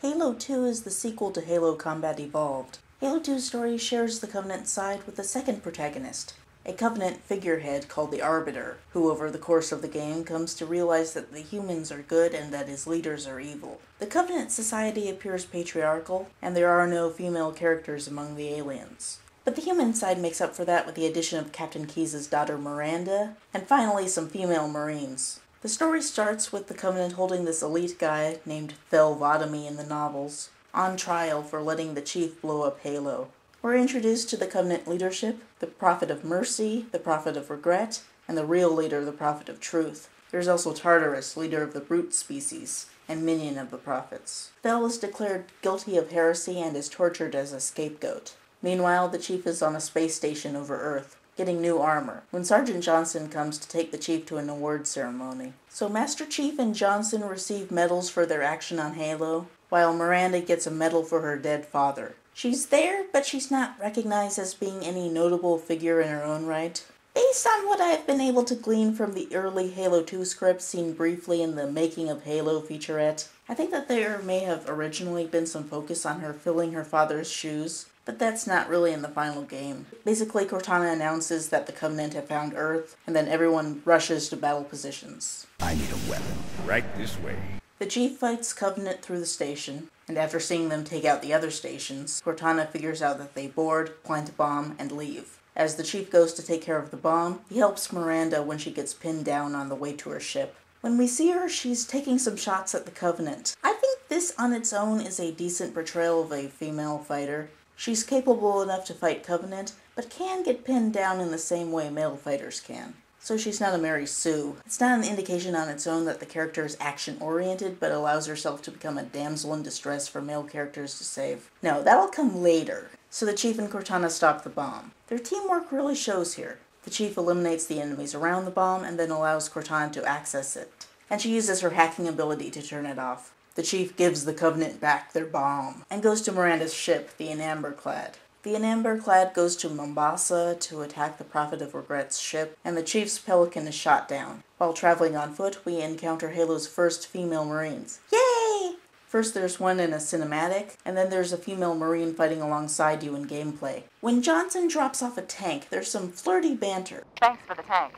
Halo 2 is the sequel to Halo Combat Evolved. Halo 2's story shares the Covenant side with the second protagonist, a Covenant figurehead called the Arbiter, who over the course of the game comes to realize that the humans are good and that his leaders are evil. The Covenant society appears patriarchal, and there are no female characters among the aliens. But the human side makes up for that with the addition of Captain Keyes' daughter Miranda, and finally some female Marines. The story starts with the Covenant holding this elite guy, named Thelvotomy in the novels, on trial for letting the Chief blow up Halo. We're introduced to the Covenant leadership, the Prophet of Mercy, the Prophet of Regret, and the real leader, the Prophet of Truth. There's also Tartarus, leader of the brute species, and minion of the Prophets. Thel is declared guilty of heresy and is tortured as a scapegoat. Meanwhile, the Chief is on a space station over Earth, getting new armor, when Sergeant Johnson comes to take the Chief to an award ceremony. So Master Chief and Johnson receive medals for their action on Halo, while Miranda gets a medal for her dead father. She's there, but she's not recognized as being any notable figure in her own right. Based on what I've been able to glean from the early Halo 2 scripts seen briefly in the Making of Halo featurette, I think that there may have originally been some focus on her filling her father's shoes, but that's not really in the final game. Basically, Cortana announces that the Covenant have found Earth, and then everyone rushes to battle positions. I need a weapon. Right this way. The Chief fights Covenant through the station, and after seeing them take out the other stations, Cortana figures out that they board, plant a bomb, and leave. As the Chief goes to take care of the bomb, he helps Miranda when she gets pinned down on the way to her ship. When we see her, she's taking some shots at the Covenant. I think this on its own is a decent portrayal of a female fighter. She's capable enough to fight Covenant, but can get pinned down in the same way male fighters can. So she's not a Mary Sue. It's not an indication on its own that the character is action-oriented, but allows herself to become a damsel in distress for male characters to save. No, that'll come later. So the Chief and Cortana stop the bomb. Their teamwork really shows here. The Chief eliminates the enemies around the bomb and then allows Cortana to access it. And she uses her hacking ability to turn it off. The Chief gives the Covenant back their bomb, and goes to Miranda's ship, the Enamberclad. The Enamberclad goes to Mombasa to attack the Prophet of Regret's ship, and the Chief's Pelican is shot down. While traveling on foot, we encounter Halo's first female Marines. Yay! First there's one in a cinematic, and then there's a female Marine fighting alongside you in gameplay. When Johnson drops off a tank, there's some flirty banter. Thanks for the tank.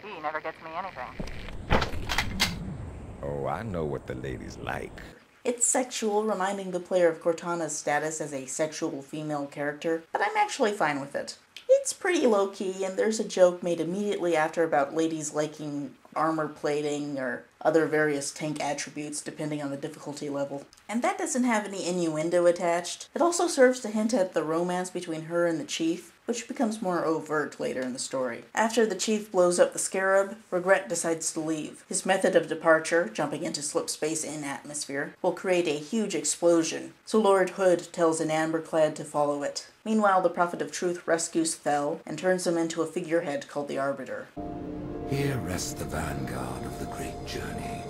He never gets me anything. Oh, I know what the ladies like. It's sexual, reminding the player of Cortana's status as a sexual female character, but I'm actually fine with it. It's pretty low-key, and there's a joke made immediately after about ladies liking armor plating or other various tank attributes depending on the difficulty level. And that doesn't have any innuendo attached. It also serves to hint at the romance between her and the Chief, which becomes more overt later in the story. After the Chief blows up the Scarab, Regret decides to leave. His method of departure, jumping into slip space in atmosphere, will create a huge explosion, so Lord Hood tells an Amberclad to follow it. Meanwhile, the Prophet of Truth rescues Thel and turns him into a figurehead called the Arbiter. Here rests the vanguard of the great journey.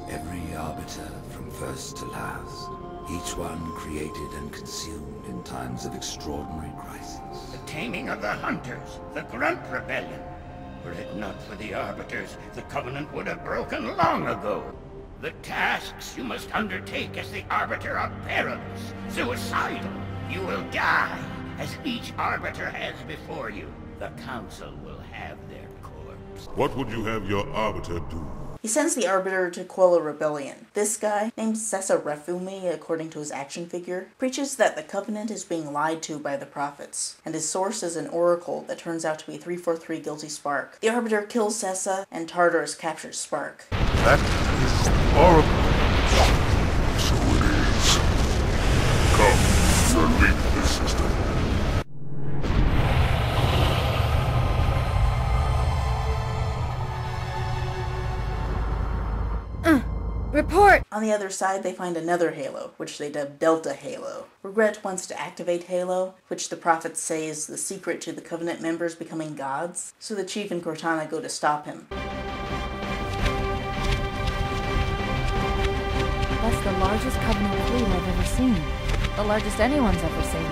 Every arbiter from first to last. Each one created and consumed in times of extraordinary crisis. The taming of the Hunters, the Grunt Rebellion. Were it not for the Arbiters, the Covenant would have broken long ago. The tasks you must undertake as the Arbiter are perilous, suicidal. You will die, as each Arbiter has before you. The Council will have their corpse. What would you have your Arbiter do? He sends the Arbiter to quell a rebellion. This guy, named Sessa Refumi according to his action figure, preaches that the Covenant is being lied to by the Prophets, and his source is an oracle that turns out to be 343 Guilty Spark. The Arbiter kills Sessa, and Tartarus captures Spark. That is horrible. So it is. Come, delete this system. Report! On the other side, they find another Halo, which they dub Delta Halo. Regret wants to activate Halo, which the Prophets say is the secret to the Covenant members becoming gods, so the Chief and Cortana go to stop him. That's the largest Covenant fleet I've ever seen. The largest anyone's ever seen.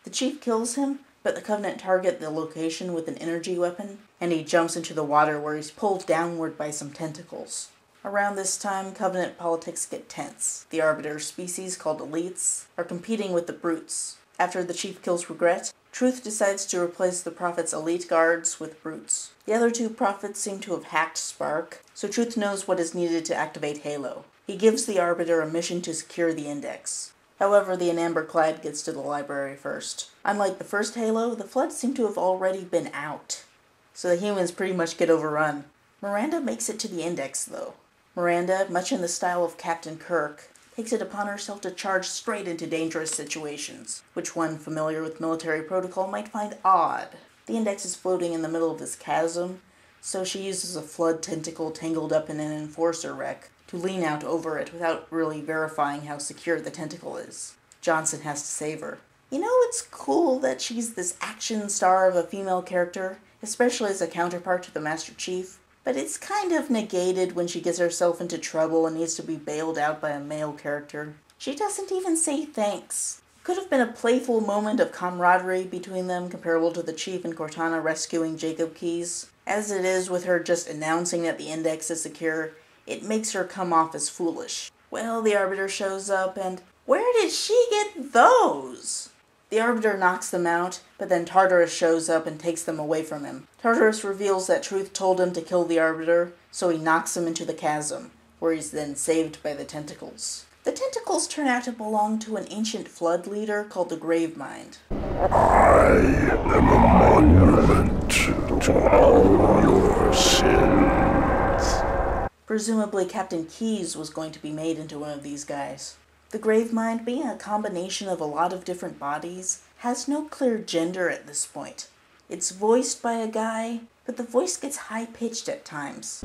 The Chief kills him, but the Covenant target the location with an energy weapon, and he jumps into the water where he's pulled downward by some tentacles. Around this time, Covenant politics get tense. The Arbiter species, called elites, are competing with the brutes. After the chief kills Regret, Truth decides to replace the Prophet's elite guards with brutes. The other two Prophets seem to have hacked Spark, so Truth knows what is needed to activate Halo. He gives the Arbiter a mission to secure the Index. However, the Amberclad gets to the library first. Unlike the first Halo, the Flood seem to have already been out, so the humans pretty much get overrun. Miranda makes it to the Index, though. Miranda, much in the style of Captain Kirk, takes it upon herself to charge straight into dangerous situations, which one familiar with military protocol might find odd. The Index is floating in the middle of this chasm, so she uses a Flood tentacle tangled up in an Enforcer wreck to lean out over it without really verifying how secure the tentacle is. Johnson has to save her. You know, it's cool that she's this action star of a female character, especially as a counterpart to the Master Chief, but it's kind of negated when she gets herself into trouble and needs to be bailed out by a male character. She doesn't even say thanks. It could have been a playful moment of camaraderie between them comparable to the Chief and Cortana rescuing Jacob Keyes. As it is with her just announcing that the Index is secure, it makes her come off as foolish. Well, the Arbiter shows up and where did she get those? The Arbiter knocks them out, but then Tartarus shows up and takes them away from him. Tartarus reveals that Truth told him to kill the Arbiter, so he knocks him into the chasm, where he's then saved by the tentacles. The tentacles turn out to belong to an ancient Flood leader called the Gravemind. I am a monument to all your sins. Presumably Captain Keyes was going to be made into one of these guys. The Gravemind, being a combination of a lot of different bodies, has no clear gender at this point. It's voiced by a guy, but the voice gets high-pitched at times.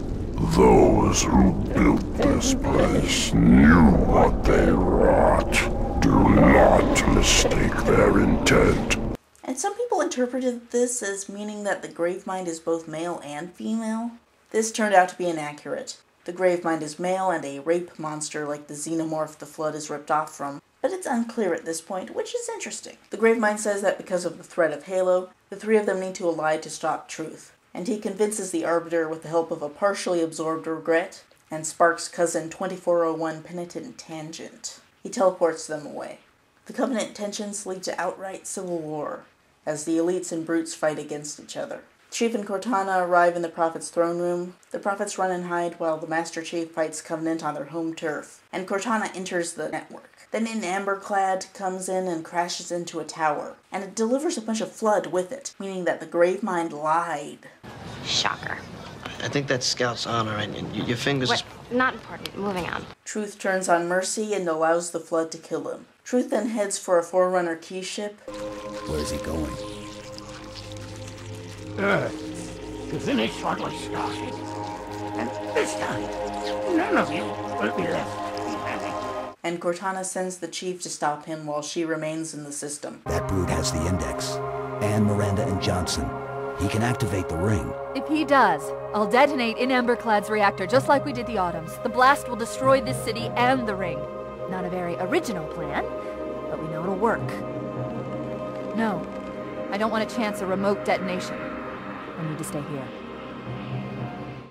Those who built this place knew what they wrought. Do not mistake their intent. And some people interpreted this as meaning that the Gravemind is both male and female. This turned out to be inaccurate. The Gravemind is male and a rape monster like the xenomorph the Flood is ripped off from, but it's unclear at this point, which is interesting. The Gravemind says that because of the threat of Halo, the three of them need to ally to stop Truth, and he convinces the Arbiter with the help of a partially absorbed Regret and Spark's cousin 2401 Penitent Tangent. He teleports them away. The Covenant tensions lead to outright civil war, as the elites and brutes fight against each other. Chief and Cortana arrive in the Prophet's throne room. The Prophets run and hide while the Master Chief fights Covenant on their home turf, and Cortana enters the network. Then an Amberclad comes in and crashes into a tower, and it delivers a bunch of Flood with it, meaning that the Gravemind lied. Shocker. I think that's Scout's honor, and your fingers... What? Not important. Moving on. Truth turns on Mercy and allows the Flood to kill him. Truth then heads for a Forerunner key ship. Where's he going? Earth, to finish what was started. And this time, none of you will be left behind. And Cortana sends the Chief to stop him while she remains in the system. That brute has the Index. And Miranda and Johnson. He can activate the ring. If he does, I'll detonate in Amberclad's reactor just like we did the Autumn's. The blast will destroy this city and the ring. Not a very original plan, but we know it'll work. No, I don't want to chance a remote detonation. I need to stay here.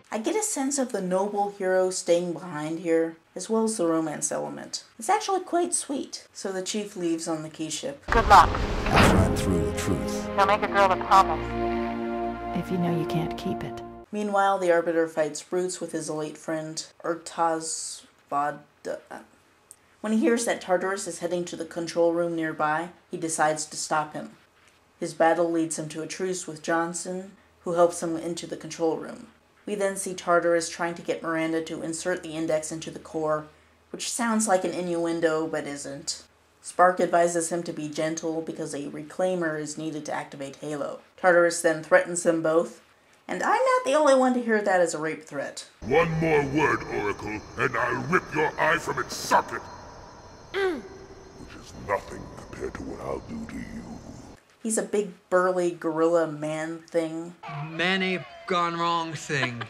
I get a sense of the noble hero staying behind here, as well as the romance element. It's actually quite sweet. So the Chief leaves on the key ship. Good luck. After I'm through with Truth. Don't make a girl a promise. If you know you can't keep it. Meanwhile, the Arbiter fights brutes with his elite friend, Urtazvad. When he hears that Tartarus is heading to the control room nearby, he decides to stop him. His battle leads him to a truce with Johnson, who helps him into the control room. We then see Tartarus trying to get Miranda to insert the Index into the core, which sounds like an innuendo, but isn't. Spark advises him to be gentle because a Reclaimer is needed to activate Halo. Tartarus then threatens them both, and I'm not the only one to hear that as a rape threat. One more word, Oracle, and I'll rip your eye from its socket. Which is nothing compared to what I'll do to you. He's a big, burly gorilla man thing. Many gone wrong thing.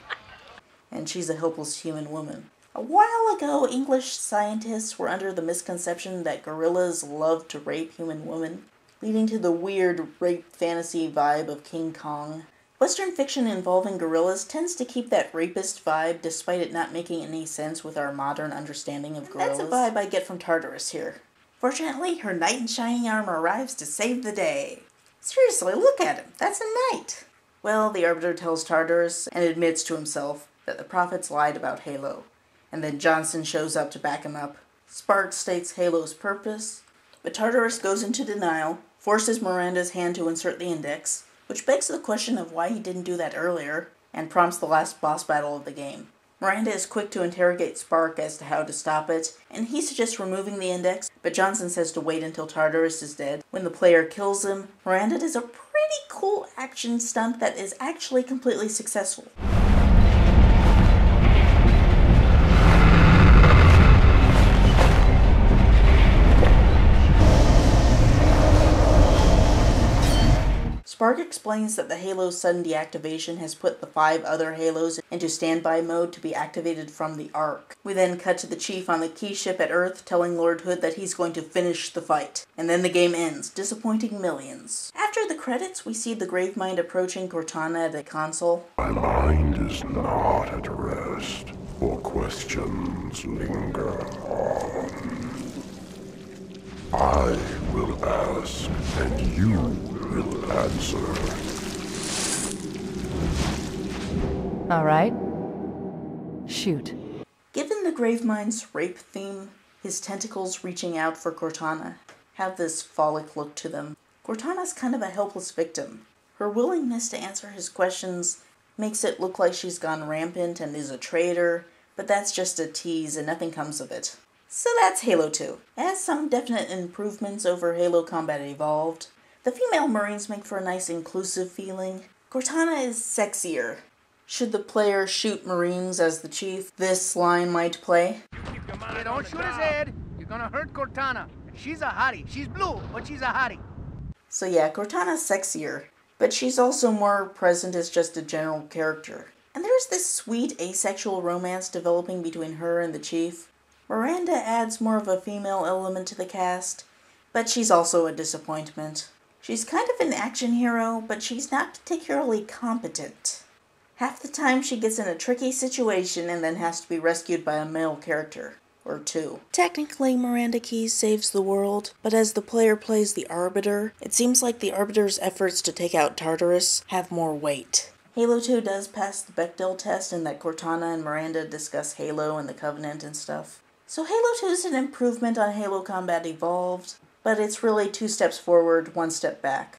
And she's a helpless human woman. A while ago, English scientists were under the misconception that gorillas love to rape human women, leading to the weird rape fantasy vibe of King Kong. Western fiction involving gorillas tends to keep that rapist vibe despite it not making any sense with our modern understanding of gorillas. That's a vibe I get from Tartarus here. Fortunately, her knight in shining armor arrives to save the day. Seriously, look at him. That's a knight. Well, the Arbiter tells Tartarus and admits to himself that the prophets lied about Halo. And then Johnson shows up to back him up. Spark states Halo's purpose, but Tartarus goes into denial, forces Miranda's hand to insert the index, which begs the question of why he didn't do that earlier, and prompts the last boss battle of the game. Miranda is quick to interrogate Spark as to how to stop it, and he suggests removing the index, but Johnson says to wait until Tartarus is dead. When the player kills him, Miranda does a pretty cool action stunt that is actually completely successful. Spark explains that the Halo's sudden deactivation has put the 5 other Halos into standby mode to be activated from the Ark. We then cut to the Chief on the key ship at Earth telling Lord Hood that he's going to finish the fight. And then the game ends, disappointing millions. After the credits, we see the Gravemind approaching Cortana at a console. My mind is not at rest, for questions linger on. I will ask, and you will answer. All right. Shoot. Given the Gravemind's rape theme, his tentacles reaching out for Cortana have this phallic look to them. Cortana's kind of a helpless victim. Her willingness to answer his questions makes it look like she's gone rampant and is a traitor, but that's just a tease and nothing comes of it. So that's Halo 2. It has some definite improvements over Halo Combat Evolved. The female Marines make for a nice inclusive feeling. Cortana is sexier. Should the player shoot Marines as the Chief, this line might play. Hey, don't shoot his head. You're gonna hurt Cortana. She's a hottie. She's blue, but she's a hottie. So yeah, Cortana's sexier, but she's also more present as just a general character. And there's this sweet asexual romance developing between her and the Chief. Miranda adds more of a female element to the cast, but she's also a disappointment. She's kind of an action hero, but she's not particularly competent. Half the time she gets in a tricky situation and then has to be rescued by a male character, or 2. Technically, Miranda Keyes saves the world, but as the player plays the Arbiter, it seems like the Arbiter's efforts to take out Tartarus have more weight. Halo 2 does pass the Bechdel test in that Cortana and Miranda discuss Halo and the Covenant and stuff. So Halo 2 is an improvement on Halo Combat Evolved, but it's really 2 steps forward, 1 step back.